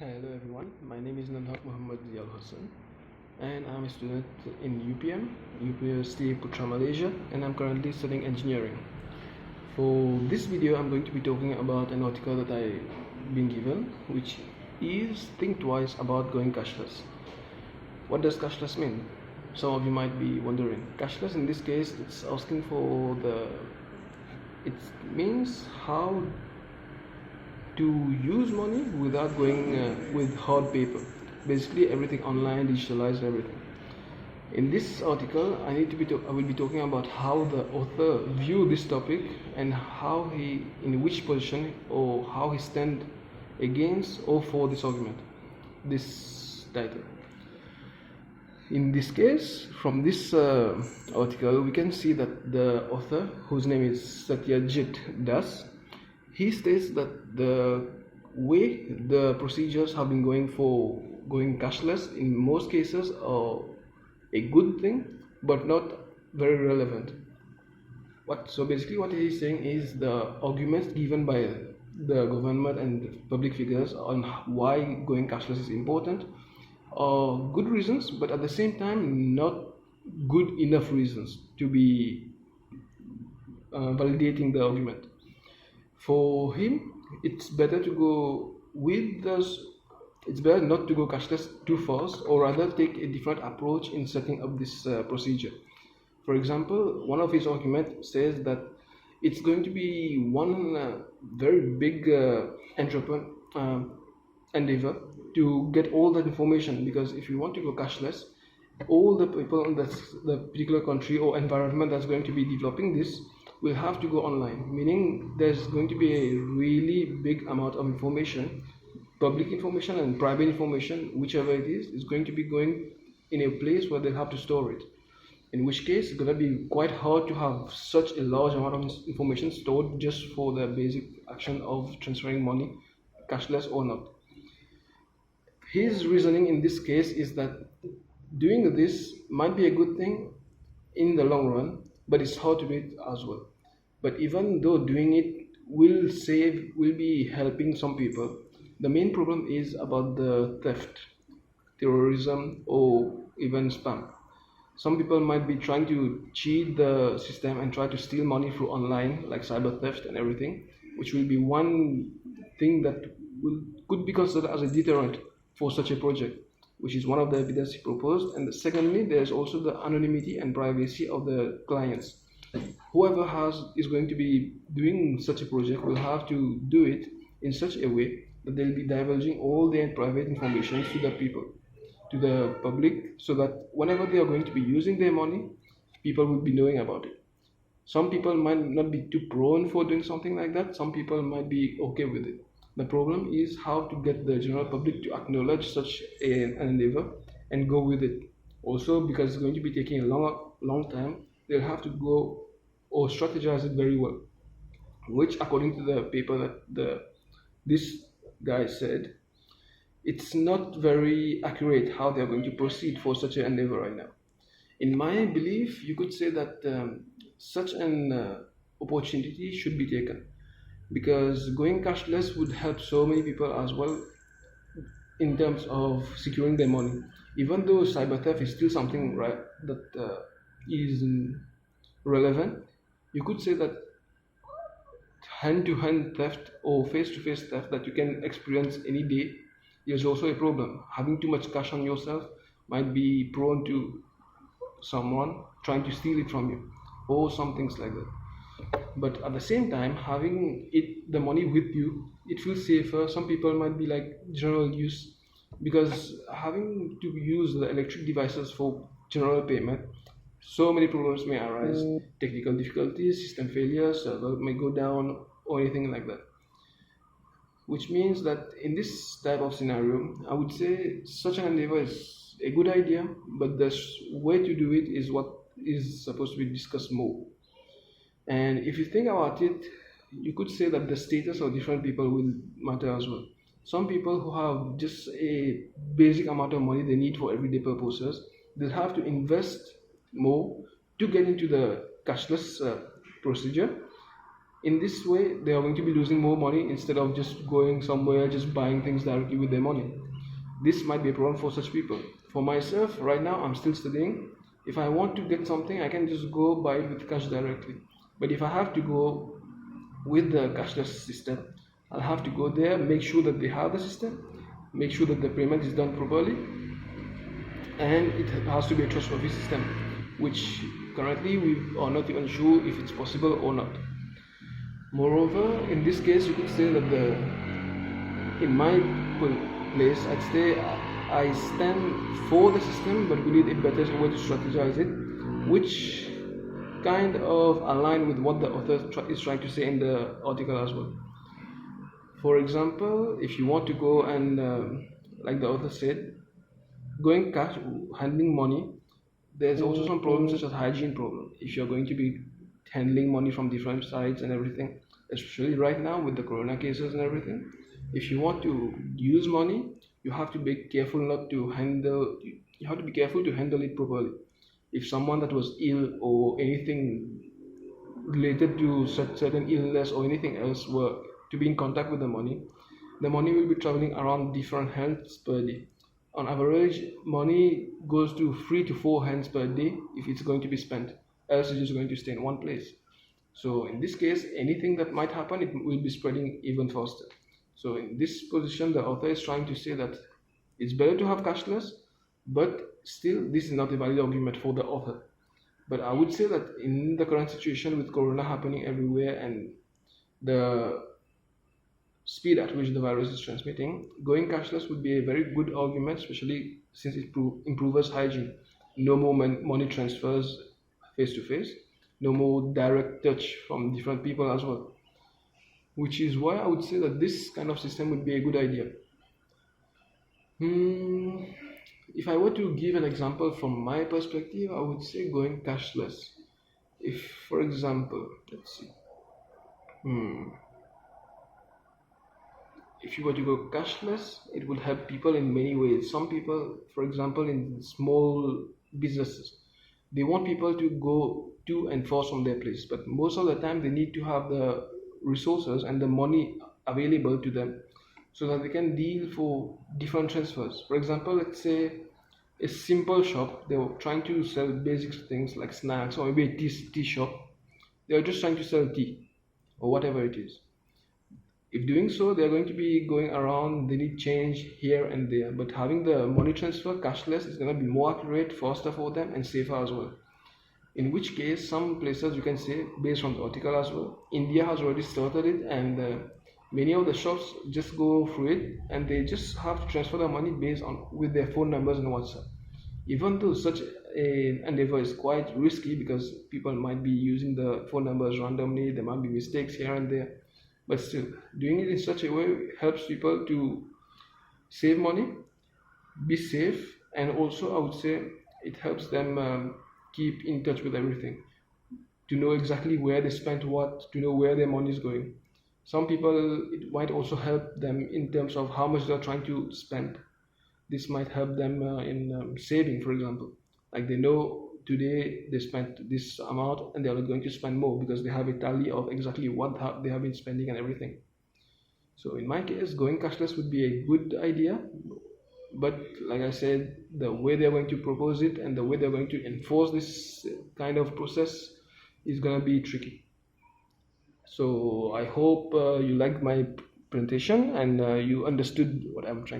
Hello everyone, my name is Nandhak Muhammad Zial Hassan and I'm a student in UPM, University Putra Malaysia, and I'm currently studying engineering. For this video, I'm going to be talking about an article that I've been given, which is think twice about going cashless. What does cashless mean? Some of you might be wondering. Cashless in this case, it's asking for it means how to use money without going with hard paper. Basically, everything online, digitalized, everything. In this article, I will be talking about how the author view this topic and how he, in which position or how he stand against or for this argument, this title. In this case, from this article, we can see that the author, whose name is Satyajit Das, he states that the way the procedures have been going cashless in most cases are a good thing, but not very relevant. So basically what he is saying is the arguments given by the government and public figures on why going cashless is important are good reasons, but at the same time not good enough reasons to be validating the argument. For him, it's better to go with those. It's better not to go cashless too fast, or rather take a different approach in setting up this procedure. For example, one of his arguments says that it's going to be one very big endeavor to get all that information, because if you want to go cashless, all the people in the particular country or environment that's going to be developing this will have to go online, meaning there's going to be a really big amount of information, public information and private information, whichever it is going to be going in a place where they'll have to store it. In which case, it's going to be quite hard to have such a large amount of information stored just for the basic action of transferring money, cashless or not. His reasoning in this case is that doing this might be a good thing in the long run, but it's hard to do it as well. But even though doing it will be helping some people, the main problem is about the theft, terrorism, or even spam. Some people might be trying to cheat the system and try to steal money through online, like cyber theft and everything, which will be one thing that could be considered as a deterrent for such a project, which is one of the evidence he proposed. And secondly, there's also the anonymity and privacy of the clients. Whoever is going to be doing such a project will have to do it in such a way that they'll be divulging all their private information to the people, to the public, so that whenever they are going to be using their money, people will be knowing about it. Some people might not be too prone for doing something like that. Some people might be okay with it. The problem is how to get the general public to acknowledge such an endeavor and go with it. Also, because it's going to be taking a long time, they'll have to go or strategize it very well, which according to the paper that this guy said, it's not very accurate how they're going to proceed for such an endeavor right now. In my belief, you could say that such an opportunity should be taken, because going cashless would help so many people as well in terms of securing their money. Even though cyber theft is still something that is relevant, you could say that hand-to-hand theft or face-to-face theft that you can experience any day is also a problem. Having too much cash on yourself might be prone to someone trying to steal it from you or some things like that. But at the same time, having the money with you, it feels safer. Some people might be like general use, because having to use the electric devices for general payment, so many problems may arise. Technical difficulties, system failures, server may go down or anything like that. Which means that in this type of scenario, I would say such an endeavor is a good idea, but the way to do it is what is supposed to be discussed more. And if you think about it, you could say that the status of different people will matter as well. Some people who have just a basic amount of money they need for everyday purposes, they'll have to invest more to get into the cashless procedure. In this way, they are going to be losing more money instead of just going somewhere, just buying things directly with their money. This might be a problem for such people. For myself, right now, I'm still studying. If I want to get something, I can just go buy it with cash directly. But if I have to go with the cashless system, I'll have to go there, make sure that they have the system, make sure that the payment is done properly, and it has to be a trustworthy system, which currently we are not even sure if it's possible or not. Moreover, in this case, you could say that in my place, I'd say I stand for the system, but we need a better way to strategize it, which kind of align with what the author is trying to say in the article as well. For example, if you want to go and, like the author said, going cash, handling money, there's also some problems such as hygiene problem. If you're going to be handling money from different sites and everything, especially right now with the corona cases and everything, if you want to use money, you have to be careful not to handle. You have to be careful to handle it properly. If someone that was ill or anything related to such certain illness or anything else were to be in contact with the money will be traveling around different hands per day. On average, money goes to 3 to 4 hands per day if it's going to be spent, else it's just going to stay in one place. So in this case, anything that might happen, it will be spreading even faster. So in this position, the author is trying to say that it's better to have cashless, but still this is not a valid argument for the author. But I would say that in the current situation with corona happening everywhere and the speed at which the virus is transmitting, going cashless would be a very good argument, especially since it improves hygiene. No more money transfers face to face, no more direct touch from different people as well. Which is why I would say that this kind of system would be a good idea. If I were to give an example from my perspective, I would say going cashless. If, for example, let's see. If you were to go cashless, it would help people in many ways. Some people, for example, in small businesses, they want people to go to and from their place, but most of the time they need to have the resources and the money available to them so that they can deal for different transfers. For example, let's say a simple shop, they were trying to sell basic things like snacks, or maybe a tea shop. They are just trying to sell tea or whatever it is. If doing so, they are going to be going around, they need change here and there, but having the money transfer cashless is going to be more accurate, faster for them, and safer as well. In which case, some places, you can say, based on the article as well, India has already started it, and many of the shops just go through it, and they just have to transfer the money based on with their phone numbers and WhatsApp. Even though such an endeavor is quite risky because people might be using the phone numbers randomly, there might be mistakes here and there, but still, doing it in such a way helps people to save money, be safe, and also I would say it helps them keep in touch with everything, to know exactly where they spent what, to know where their money is going. Some people, it might also help them in terms of how much they're trying to spend. This might help them in saving, for example. Like they know today they spent this amount and they are not going to spend more because they have a tally of exactly what they have been spending and everything. So in my case, going cashless would be a good idea, but like I said, the way they're going to propose it and the way they're going to enforce this kind of process is going to be tricky. So I hope you liked my presentation and you understood what I'm trying